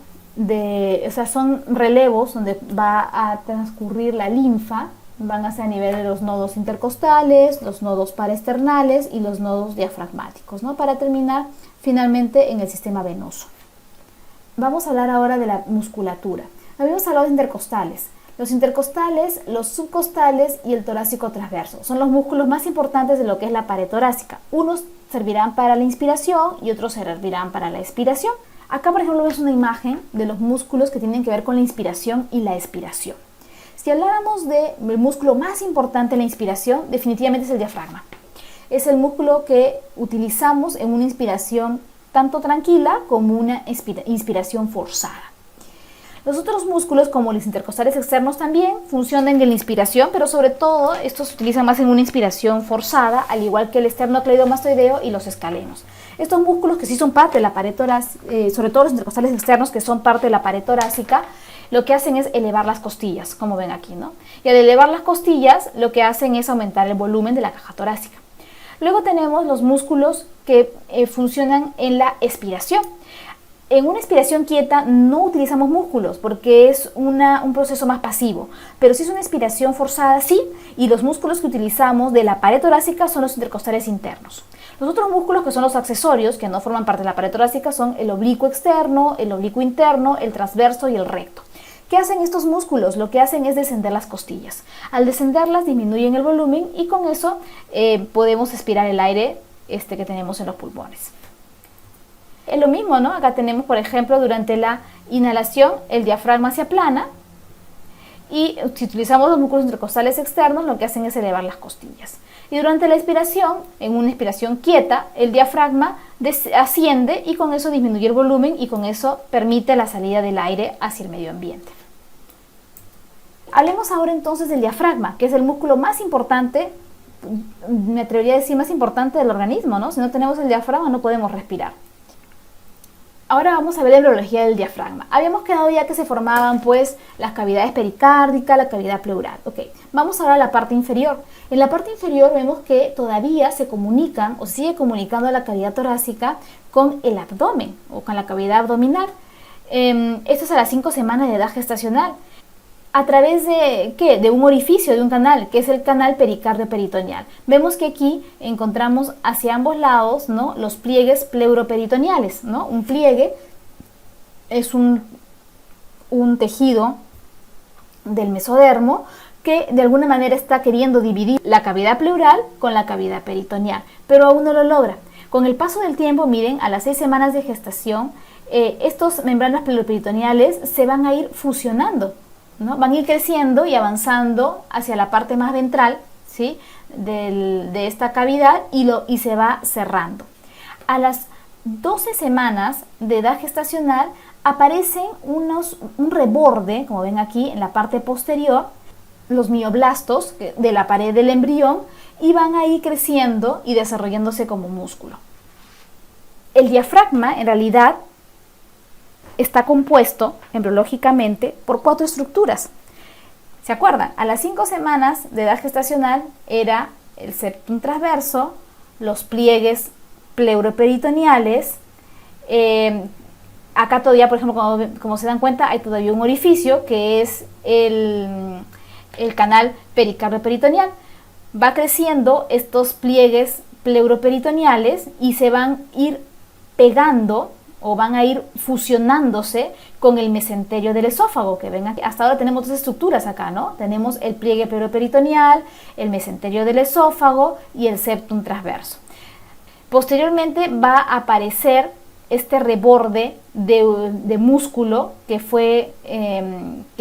Speaker 1: son relevos donde va a transcurrir la linfa, van a ser a nivel de los nodos intercostales, los nodos paraesternales y los nodos diafragmáticos, ¿no? Para terminar finalmente en el sistema venoso. Vamos a hablar ahora de la musculatura. Habíamos hablado de intercostales. Los intercostales, los subcostales y el torácico transverso son los músculos más importantes de lo que es la pared torácica. Unos servirán para la inspiración y otros servirán para la expiración. Acá, por ejemplo, vemos una imagen de los músculos que tienen que ver con la inspiración y la expiración. Si habláramos del músculo más importante en la inspiración, definitivamente es el diafragma. Es el músculo que utilizamos en una inspiración tanto tranquila como una inspiración forzada. Los otros músculos, como los intercostales externos, también funcionan en la inspiración, pero sobre todo estos se utilizan más en una inspiración forzada, al igual que el esternocleidomastoideo y los escalenos. Estos músculos, que sí son parte de la pared torácica, sobre todo los intercostales externos, que son parte de la pared torácica, lo que hacen es elevar las costillas, como ven aquí, ¿no? Y al elevar las costillas, lo que hacen es aumentar el volumen de la caja torácica. Luego tenemos los músculos que funcionan en la expiración. En una expiración quieta no utilizamos músculos porque es un proceso más pasivo, pero si es una expiración forzada, sí, y los músculos que utilizamos de la pared torácica son los intercostales internos. Los otros músculos, que son los accesorios, que no forman parte de la pared torácica, son el oblicuo externo, el oblicuo interno, el transverso y el recto. ¿Qué hacen estos músculos? Lo que hacen es descender las costillas. Al descenderlas disminuyen el volumen y con eso podemos expirar el aire que tenemos en los pulmones. Es lo mismo, ¿no? Acá tenemos, por ejemplo, durante la inhalación el diafragma se aplana, y si utilizamos los músculos intercostales externos, lo que hacen es elevar las costillas. Y durante la expiración, en una expiración quieta, el diafragma asciende y con eso disminuye el volumen y con eso permite la salida del aire hacia el medio ambiente. Hablemos ahora entonces del diafragma, que es el músculo más importante, me atrevería a decir más importante del organismo, ¿no? Si no tenemos el diafragma no podemos respirar. Ahora vamos a ver la embriología del diafragma. Habíamos quedado ya que se formaban pues las cavidades pericárdicas, la cavidad pleural. Ok, vamos ahora a la parte inferior. En la parte inferior vemos que todavía se comunican o sigue comunicando la cavidad torácica con el abdomen o con la cavidad abdominal. Esto es a las 5 semanas de edad gestacional. ¿A través de qué? De un orificio, de un canal, que es el canal pericardio-peritoneal. Vemos que aquí encontramos hacia ambos lados, ¿no?, los pliegues pleuroperitoneales, ¿no? Un pliegue es un tejido del mesodermo que de alguna manera está queriendo dividir la cavidad pleural con la cavidad peritoneal, pero aún no lo logra. Con el paso del tiempo, miren, a las 6 semanas de gestación, estas membranas pleuroperitoneales se van a ir fusionando, ¿no? Van a ir creciendo y avanzando hacia la parte más ventral, ¿sí?, de esta cavidad y se va cerrando. A las 12 semanas de edad gestacional aparecen un reborde, como ven aquí en la parte posterior, los mioblastos de la pared del embrión, y van a ir creciendo y desarrollándose como músculo. El diafragma en realidad está compuesto embriológicamente por 4 estructuras. ¿Se acuerdan? A las 5 semanas de edad gestacional era el septum transverso, los pliegues pleuroperitoneales. Acá todavía, por ejemplo, como se dan cuenta, hay todavía un orificio que es el canal pericardio-peritoneal. Va creciendo estos pliegues pleuroperitoneales y se van a ir pegando o van a ir fusionándose con el mesenterio del esófago, que ven aquí. Hasta ahora tenemos 2 estructuras acá, ¿no? Tenemos el pliegue pleuroperitoneal, el mesenterio del esófago y el septum transverso. Posteriormente va a aparecer este reborde de músculo que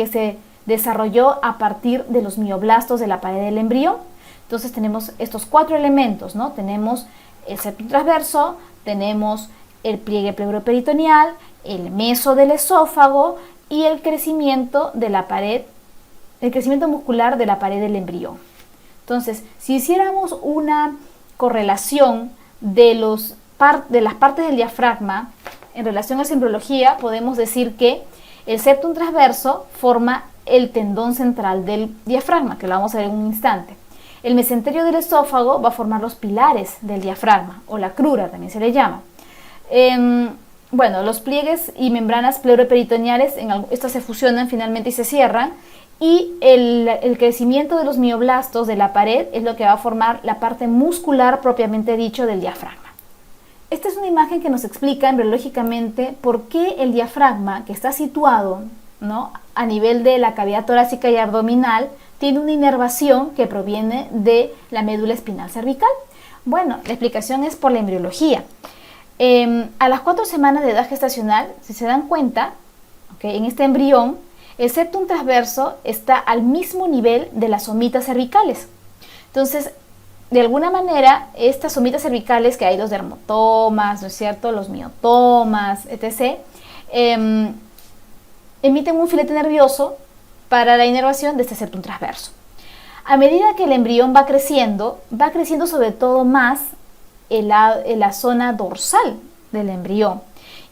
Speaker 1: se desarrolló a partir de los mioblastos de la pared del embrión. Entonces tenemos estos 4 elementos, ¿no? Tenemos el septum transverso, tenemos el pliegue pleuroperitoneal, el meso del esófago y el crecimiento de la pared, el crecimiento muscular de la pared del embrión. Entonces, si hiciéramos una correlación de las partes del diafragma en relación a esa embriología, podemos decir que el septum transverso forma el tendón central del diafragma, que lo vamos a ver en un instante. El mesenterio del esófago va a formar los pilares del diafragma, o la crura también se le llama. Bueno, los pliegues y membranas pleuroperitoneales, estas se fusionan finalmente y se cierran, y el crecimiento de los mioblastos de la pared es lo que va a formar la parte muscular propiamente dicho del diafragma. Esta es una imagen que nos explica embriológicamente por qué el diafragma, que está situado, ¿no?, a nivel de la cavidad torácica y abdominal, tiene una inervación que proviene de la médula espinal cervical. Bueno, la explicación es por la embriología. A las 4 semanas de edad gestacional, si se dan cuenta, en este embrión, el septum transverso está al mismo nivel de las somitas cervicales. Entonces, de alguna manera, estas somitas cervicales, que hay los dermatomas, ¿no es cierto?, los miotomas, etc., emiten un filete nervioso para la inervación de este septum transverso. A medida que el embrión va creciendo sobre todo más en la zona dorsal del embrión.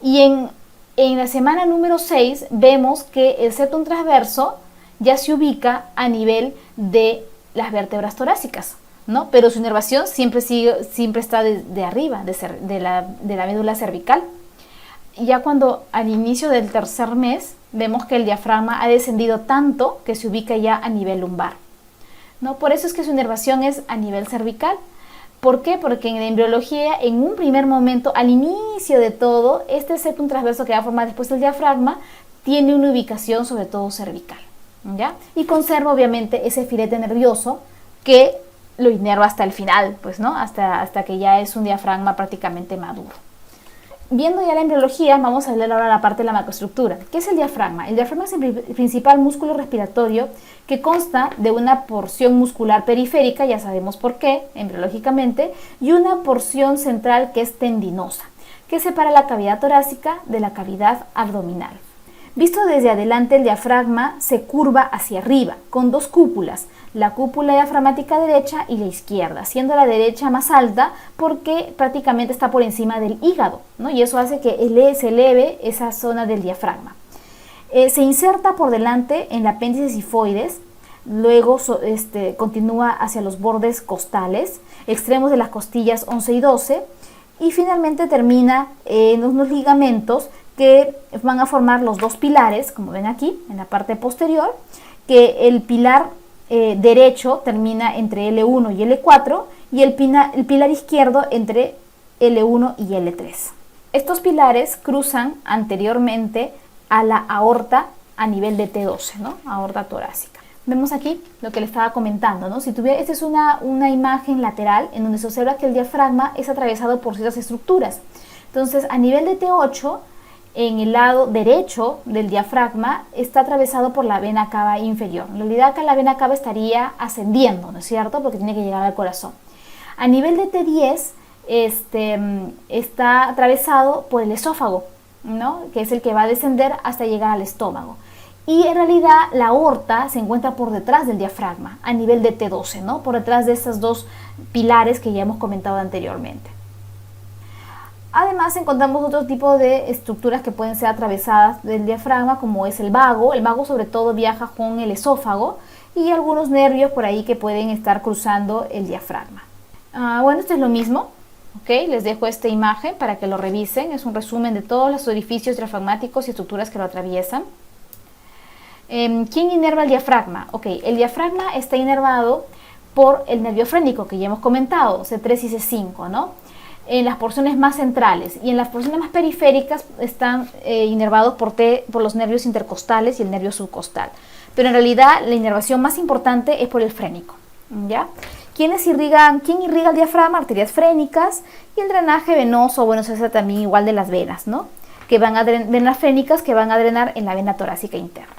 Speaker 1: Y en la semana número 6 vemos que el septum transverso ya se ubica a nivel de las vértebras torácicas, ¿no? Pero su inervación siempre está de arriba, de la médula cervical. Ya cuando al inicio del 3er mes vemos que el diafragma ha descendido tanto que se ubica ya a nivel lumbar, ¿no? Por eso es que su inervación es a nivel cervical. ¿Por qué? Porque en la embriología, en un primer momento, al inicio de todo, este septum transverso que va a formar después el diafragma tiene una ubicación sobre todo cervical, ¿ya? Y conserva obviamente ese filete nervioso que lo inerva hasta el final, pues, ¿no? Hasta que ya es un diafragma prácticamente maduro. Viendo ya la embriología, vamos a hablar ahora de la parte de la macroestructura. ¿Qué es el diafragma? El diafragma es el principal músculo respiratorio que consta de una porción muscular periférica, ya sabemos por qué, embriológicamente, y una porción central que es tendinosa, que separa la cavidad torácica de la cavidad abdominal. Visto desde adelante, el diafragma se curva hacia arriba, con 2 cúpulas. la cúpula diafragmática derecha y la izquierda, siendo la derecha más alta porque prácticamente está por encima del hígado, ¿no? Y eso hace que se eleve esa zona del diafragma. Se inserta por delante en el apéndice sifoides, luego continúa hacia los bordes costales, extremos de las costillas 11 y 12, y finalmente termina en unos ligamentos que van a formar los dos pilares, como ven aquí, en la parte posterior, que el pilar derecho termina entre L1 y L4 y el pilar izquierdo entre L1 y L3. Estos pilares cruzan anteriormente a la aorta a nivel de T12, ¿no? Aorta torácica. Vemos aquí lo que le estaba comentando, ¿no? Esta es una imagen lateral en donde se observa que el diafragma es atravesado por ciertas estructuras. Entonces, a nivel de T8, en el lado derecho del diafragma está atravesado por la vena cava inferior. En realidad acá la vena cava estaría ascendiendo, ¿no es cierto? Porque tiene que llegar al corazón. A nivel de T10 está atravesado por el esófago, ¿no? Que es el que va a descender hasta llegar al estómago. Y en realidad la aorta se encuentra por detrás del diafragma, a nivel de T12, ¿no? Por detrás de estos dos pilares que ya hemos comentado anteriormente. Además encontramos otro tipo de estructuras que pueden ser atravesadas del diafragma, como es el vago. El vago sobre todo viaja con el esófago y algunos nervios por ahí que pueden estar cruzando el diafragma. Bueno, esto es lo mismo. Okay, les dejo esta imagen para que lo revisen. Es un resumen de todos los orificios diafragmáticos y estructuras que lo atraviesan. ¿Quién inerva el diafragma? Okay, el diafragma está inervado por el nervio frénico que ya hemos comentado, C3 y C5, ¿no? En las porciones más centrales, y en las porciones más periféricas están inervados por los nervios intercostales y el nervio subcostal. Pero en realidad la inervación más importante es por el frénico, ¿ya? ¿Quién irriga el diafragma? Arterias frénicas y el drenaje venoso, bueno, se hace también igual de las venas, ¿no? Venas frénicas que van a drenar en la vena torácica interna.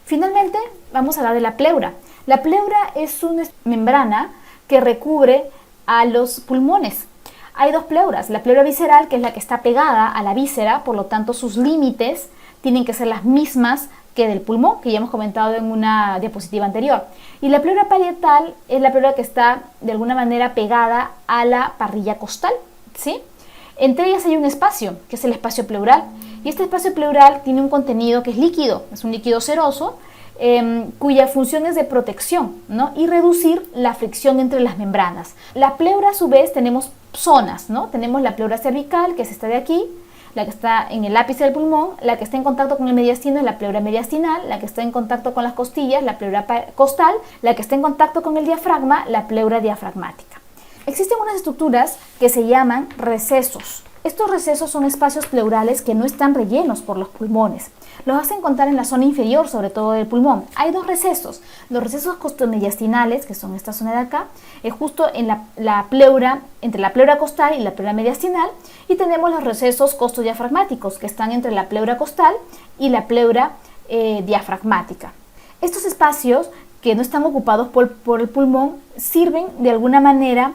Speaker 1: Finalmente, vamos a hablar de la pleura. La pleura es una membrana que recubre a los pulmones. Hay dos pleuras, la pleura visceral, que es la que está pegada a la víscera, por lo tanto sus límites tienen que ser las mismas que del pulmón, que ya hemos comentado en una diapositiva anterior. Y la pleura parietal es la pleura que está de alguna manera pegada a la parrilla costal, ¿sí? Entre ellas hay un espacio, que es el espacio pleural, y este espacio pleural tiene un contenido que es líquido, es un líquido seroso, cuya función es de protección, ¿no? Y reducir la fricción entre las membranas. La pleura, a su vez, tenemos zonas, ¿no? Tenemos la pleura cervical, que es esta de aquí, la que está en el ápice del pulmón, la que está en contacto con el mediastino es la pleura mediastinal, la que está en contacto con las costillas, la pleura costal, la que está en contacto con el diafragma, la pleura diafragmática. Existen unas estructuras que se llaman recesos. Estos recesos son espacios pleurales que no están rellenos por los pulmones. Los vas a encontrar en la zona inferior, sobre todo del pulmón. Hay dos recesos. Los recesos costomediastinales, que son esta zona de acá, es justo en la pleura, entre la pleura costal y la pleura mediastinal. Y tenemos los recesos costodiafragmáticos, que están entre la pleura costal y la pleura diafragmática. Estos espacios que no están ocupados por el pulmón sirven de alguna manera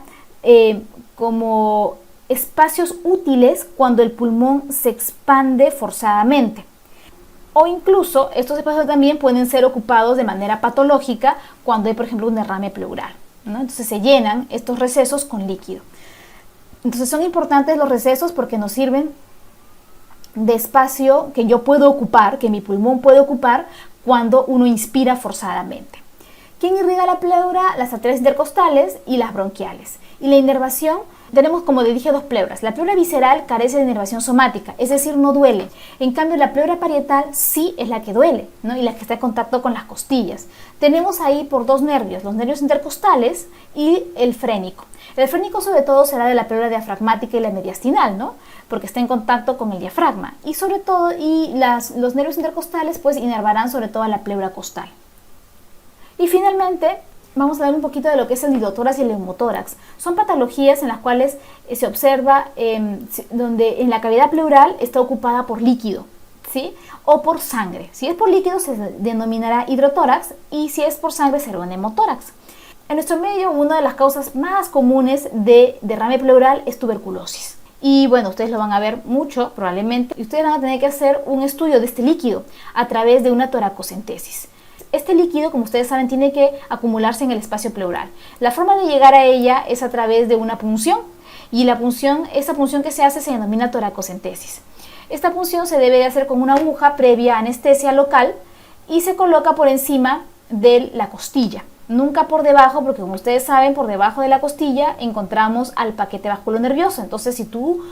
Speaker 1: como espacios útiles cuando el pulmón se expande forzadamente. O incluso estos espacios también pueden ser ocupados de manera patológica cuando hay, por ejemplo, un derrame pleural, ¿no? Entonces se llenan estos recesos con líquido. Entonces son importantes los recesos porque nos sirven de espacio que yo puedo ocupar, que mi pulmón puede ocupar cuando uno inspira forzadamente. ¿Quién irriga la pleura? Las arterias intercostales y las bronquiales. Y la inervación, tenemos, como le dije, dos pleuras. La pleura visceral carece de inervación somática, es decir, no duele. En cambio, la pleura parietal sí es la que duele, ¿no? Y la que está en contacto con las costillas. Tenemos ahí por dos nervios, los nervios intercostales y el frénico. El frénico sobre todo será de la pleura diafragmática y la mediastinal, ¿no? Porque está en contacto con el diafragma. Y sobre todo, los nervios intercostales pues inervarán sobre todo a la pleura costal. Y finalmente, vamos a hablar un poquito de lo que es el nidotórax y el neumotórax. Son patologías en las cuales se observa donde en la cavidad pleural está ocupada por líquido, ¿sí? O por sangre. Si es por líquido se denominará hidrotórax y si es por sangre será un neumotórax. En nuestro medio, una de las causas más comunes de derrame pleural es tuberculosis. Y bueno, ustedes lo van a ver mucho probablemente y ustedes van a tener que hacer un estudio de este líquido a través de una toracocentesis. Este líquido, como ustedes saben, tiene que acumularse en el espacio pleural. La forma de llegar a ella es a través de una punción, y esa punción que se hace se denomina toracocentesis. Esta punción se debe de hacer con una aguja previa anestesia local y se coloca por encima de la costilla, nunca por debajo, porque como ustedes saben, por debajo de la costilla encontramos al paquete vasculonervioso. Entonces, si tú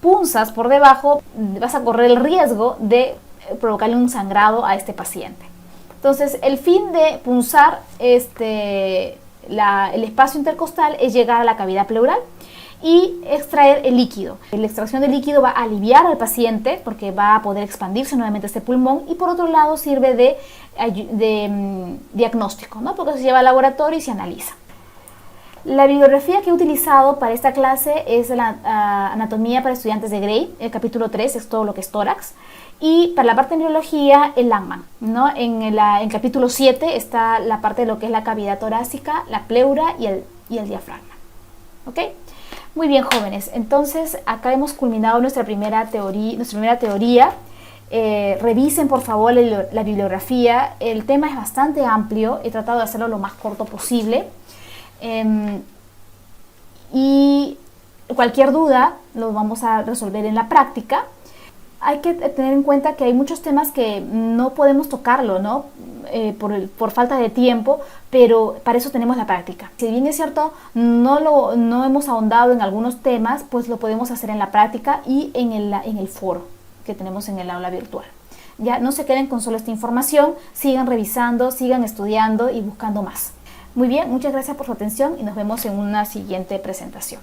Speaker 1: punzas por debajo, vas a correr el riesgo de provocarle un sangrado a este paciente. Entonces, el fin de punzar el espacio intercostal es llegar a la cavidad pleural y extraer el líquido. La extracción del líquido va a aliviar al paciente porque va a poder expandirse nuevamente este pulmón, y por otro lado sirve de diagnóstico, ¿no? Porque se lleva al laboratorio y se analiza. La bibliografía que he utilizado para esta clase es la Anatomía para estudiantes de Gray, el capítulo 3 es todo lo que es tórax, y para la parte de neurología el Langman, ¿no? En el capítulo 7 está la parte de lo que es la cavidad torácica, la pleura y el diafragma. ¿Ok? Muy bien, jóvenes, entonces acá hemos culminado nuestra primera teoría. Revisen por favor la bibliografía. El tema es bastante amplio, he tratado de hacerlo lo más corto posible, y cualquier duda lo vamos a resolver en la práctica. Hay que tener en cuenta que hay muchos temas que no podemos tocarlo, ¿no? Por falta de tiempo, pero para eso tenemos la práctica. Si bien es cierto, no hemos ahondado en algunos temas, pues lo podemos hacer en la práctica y en el foro que tenemos en el aula virtual. Ya no se queden con solo esta información, sigan revisando, sigan estudiando y buscando más. Muy bien, muchas gracias por su atención y nos vemos en una siguiente presentación.